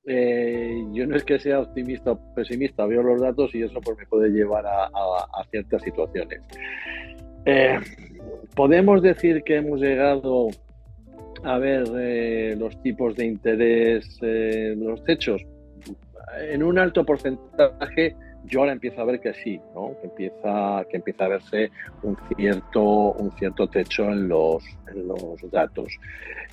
yo no es que sea optimista o pesimista, veo los datos y eso pues me puede llevar a ciertas situaciones. Eh, Podemos decir que hemos llegado a ver los tipos de interés, los techos. En un alto porcentaje, yo ahora empiezo a ver que sí, ¿no? Que empieza a verse un cierto techo en los datos.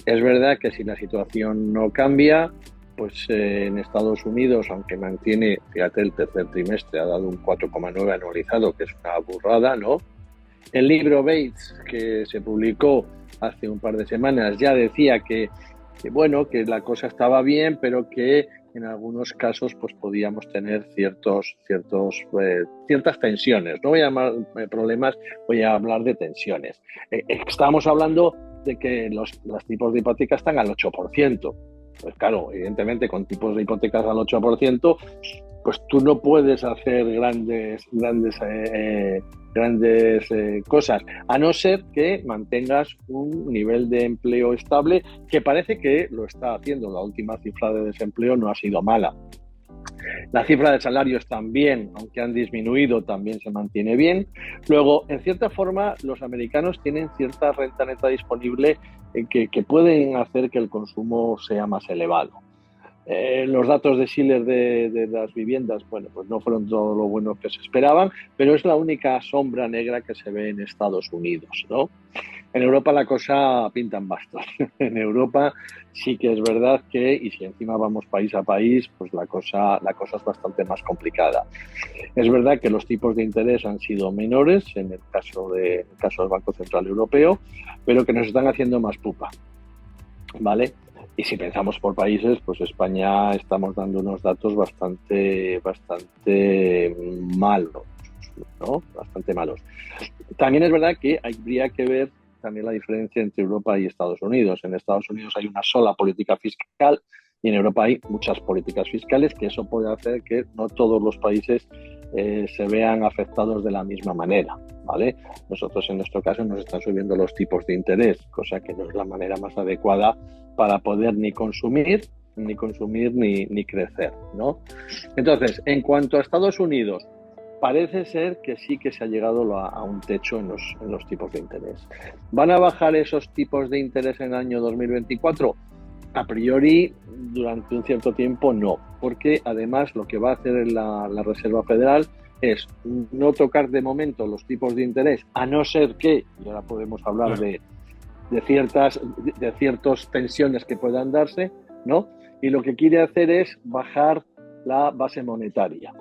Es verdad que si la situación no cambia, pues en Estados Unidos, aunque mantiene, fíjate, el tercer trimestre ha dado un 4,9 anualizado, que es una burrada, ¿no? El libro Bates, que se publicó hace un par de semanas, ya decía bueno, que la cosa estaba bien, pero que en algunos casos pues podíamos tener ciertas tensiones. No voy a llamar problemas, voy a hablar de tensiones. Estamos hablando de que los tipos de hipoteca están al 8%. Pues claro, evidentemente con tipos de hipotecas al 8%, pues tú no puedes hacer grandes cosas, a no ser que mantengas un nivel de empleo estable, que parece que lo está haciendo. La última cifra de desempleo no ha sido mala. La cifra de salarios también, aunque han disminuido, también se mantiene bien. Luego, en cierta forma, los americanos tienen cierta renta neta disponible que pueden hacer que el consumo sea más elevado. Los datos de Schiller de las viviendas, bueno, pues no fueron todo lo buenos que se esperaban, pero es la única sombra negra que se ve en Estados Unidos, ¿no? En Europa la cosa pinta en bastos. En Europa sí que es verdad que, y si encima vamos país a país, pues la cosa es bastante más complicada. Es verdad que los tipos de interés han sido menores en el caso del Banco Central Europeo, pero que nos están haciendo más pupa, ¿vale? Y si pensamos por países, pues España estamos dando unos datos bastante malos, ¿no? Bastante malos. También es verdad que habría que ver también la diferencia entre Europa y Estados Unidos. En Estados Unidos hay una sola política fiscal y en Europa hay muchas políticas fiscales, que eso puede hacer que no todos los países se vean afectados de la misma manera, ¿vale? Nosotros en nuestro caso nos están subiendo los tipos de interés, cosa que no es la manera más adecuada para poder ni consumir ni crecer, ¿no? Entonces, en cuanto a Estados Unidos, parece ser que sí que se ha llegado a un techo en los tipos de interés. ¿Van a bajar esos tipos de interés en el año 2024? A priori, durante un cierto tiempo no, porque además lo que va a hacer la Reserva Federal es no tocar de momento los tipos de interés, a no ser que, y ahora podemos hablar de ciertas tensiones que puedan darse, ¿no? Y lo que quiere hacer es bajar la base monetaria.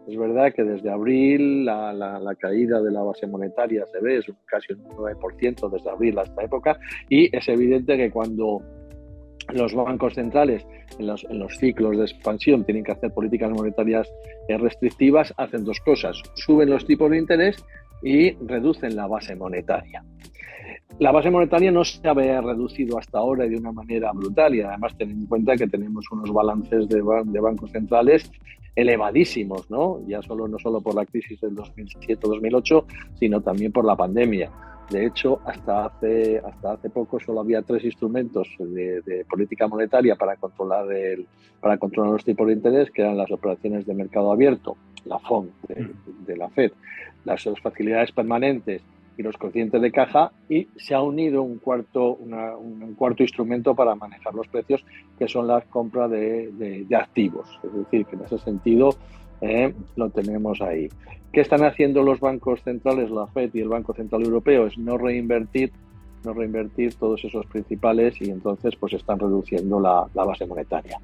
Es verdad que desde abril la caída de la base monetaria se ve, es casi un 9% desde abril a esta época, y es evidente que cuando los bancos centrales en los ciclos de expansión tienen que hacer políticas monetarias restrictivas, hacen dos cosas: suben los tipos de interés y reducen la base monetaria. La base monetaria no se había reducido hasta ahora y de una manera brutal, y además teniendo en cuenta que tenemos unos balances de bancos centrales elevadísimos, ¿no? No solo por la crisis del 2007-2008, sino también por la pandemia. De hecho, hasta hace poco solo había 3 instrumentos de política monetaria para controlar los tipos de interés, que eran las operaciones de mercado abierto, la FOM de la FED, las facilidades permanentes y los cocientes de caja, y se ha unido un cuarto instrumento para manejar los precios, que son las compras de activos. Es decir, que en ese sentido lo tenemos ahí. ¿Qué están haciendo los bancos centrales, la FED y el Banco Central Europeo? Es no reinvertir todos esos principales, y entonces pues están reduciendo la base monetaria.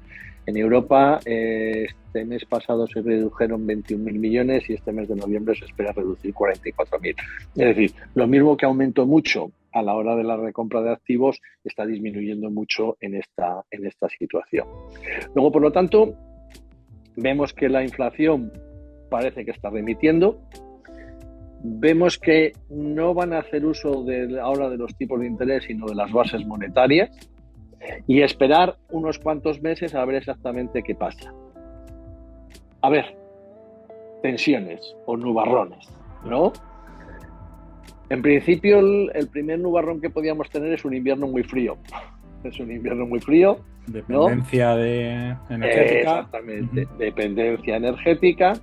En Europa este mes pasado se redujeron 21.000 millones y este mes de noviembre se espera reducir 44.000. Es decir, lo mismo que aumentó mucho a la hora de la recompra de activos, está disminuyendo mucho en esta situación. Luego, por lo tanto, vemos que la inflación parece que está remitiendo. Vemos que no van a hacer uso ahora de los tipos de interés, sino de las bases monetarias, y esperar unos cuantos meses a ver exactamente qué pasa. A ver, tensiones o nubarrones, ¿no? En principio, el primer nubarrón que podíamos tener es un invierno muy frío. Es un invierno muy frío, ¿no? Dependencia energética. Exactamente, Ujú. dependencia energética.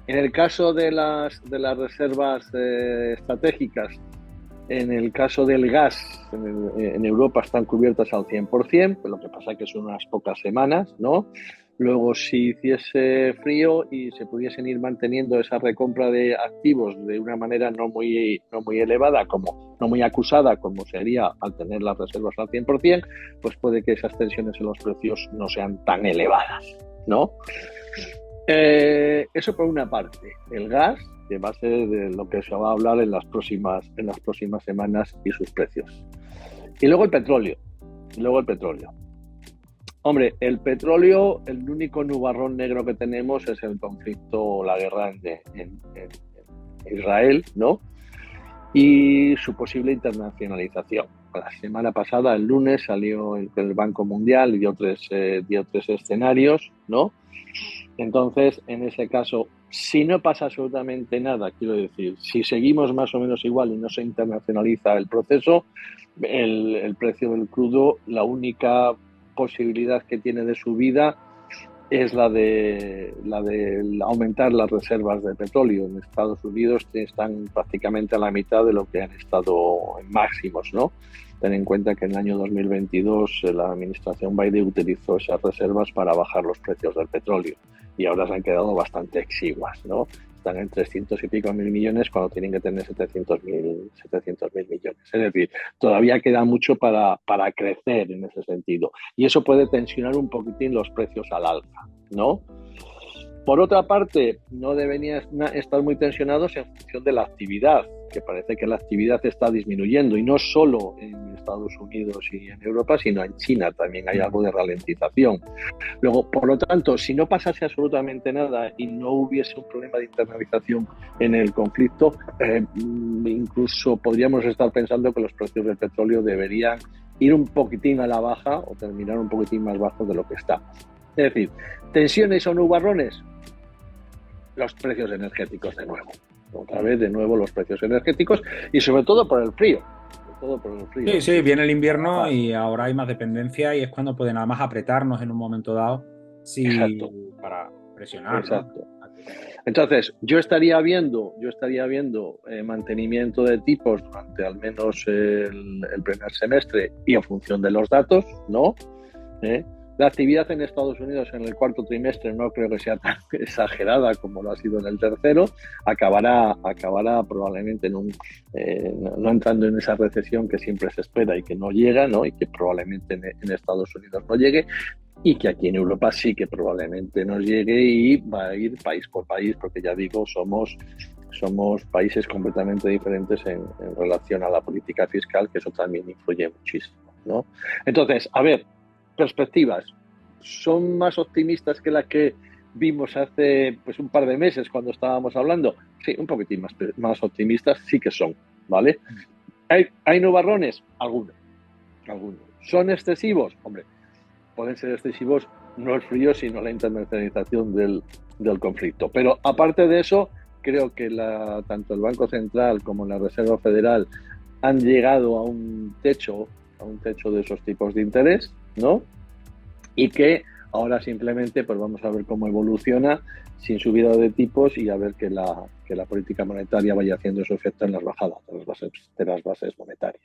En el caso de las reservas estratégicas, en el caso del gas, en Europa están cubiertas al 100%, pero lo que pasa es que son unas pocas semanas, ¿no? Luego, si hiciese frío y se pudiesen ir manteniendo esa recompra de activos de una manera no muy elevada, no muy acusada, como sería al tener las reservas al 100%, pues puede que esas tensiones en los precios no sean tan elevadas, ¿no? Eso por una parte. El gas, que va a ser de lo que se va a hablar en las próximas semanas y sus precios. Y luego el petróleo. Y luego el petróleo. Hombre, el petróleo, el único nubarrón negro que tenemos es el conflicto, la guerra en Israel, ¿no? Y su posible internacionalización. La semana pasada, el lunes, salió el Banco Mundial y dio tres escenarios, ¿no? Entonces, en ese caso, si no pasa absolutamente nada, quiero decir, si seguimos más o menos igual y no se internacionaliza el proceso, el precio del crudo, la única posibilidad que tiene de subida es la de aumentar las reservas de petróleo. En Estados Unidos están prácticamente a la mitad de lo que han estado en máximos, ¿no? Ten en cuenta que en el año 2022 la administración Biden utilizó esas reservas para bajar los precios del petróleo y ahora se han quedado bastante exiguas, ¿no? Están en 300 y pico mil millones cuando tienen que tener 700.000 millones. Es decir, todavía queda mucho para crecer en ese sentido. Y eso puede tensionar un poquitín los precios al alza, ¿no? Por otra parte, no deberían estar muy tensionados en función de la actividad, que parece que la actividad está disminuyendo, y no solo en Estados Unidos y en Europa, sino en China también hay algo de ralentización. Luego, por lo tanto, si no pasase absolutamente nada y no hubiese un problema de internalización en el conflicto, incluso podríamos estar pensando que los precios del petróleo deberían ir un poquitín a la baja o terminar un poquitín más bajo de lo que está. Es decir, tensiones o nubarrones, los precios energéticos de nuevo. Otra vez de nuevo los precios energéticos y sobre todo por el frío. Sobre todo por el frío. Sí, sí, viene el invierno Ah, y ahora hay más dependencia y es cuando pueden además apretarnos en un momento dado, exacto, sí, para presionar, ¿no? exacto. Entonces, yo estaría viendo mantenimiento de tipos durante al menos el primer semestre y en función de los datos, ¿no? ¿Eh? La actividad en Estados Unidos en el cuarto trimestre no creo que sea tan exagerada como lo ha sido en el tercero. Acabará probablemente no entrando en esa recesión que siempre se espera y que no llega, ¿no? Y que probablemente en Estados Unidos no llegue, y que aquí en Europa sí que probablemente nos llegue y va a ir país por país, porque ya digo, somos países completamente diferentes en relación a la política fiscal, que eso también influye muchísimo, ¿no? Entonces, a ver, perspectivas. ¿Son más optimistas que las que vimos hace pues un par de meses cuando estábamos hablando? Sí, un poquitín más optimistas sí que son, ¿vale? ¿Hay nubarrones? Algunos, algunos. ¿Son excesivos? Hombre, pueden ser excesivos no el frío, sino la internacionalización del conflicto. Pero aparte de eso, creo que tanto el Banco Central como la Reserva Federal han llegado a un techo de esos tipos de interés, ¿no? Y que ahora simplemente pues vamos a ver cómo evoluciona sin subida de tipos y a ver que la política monetaria vaya haciendo su efecto en las bajadas de las bases monetarias.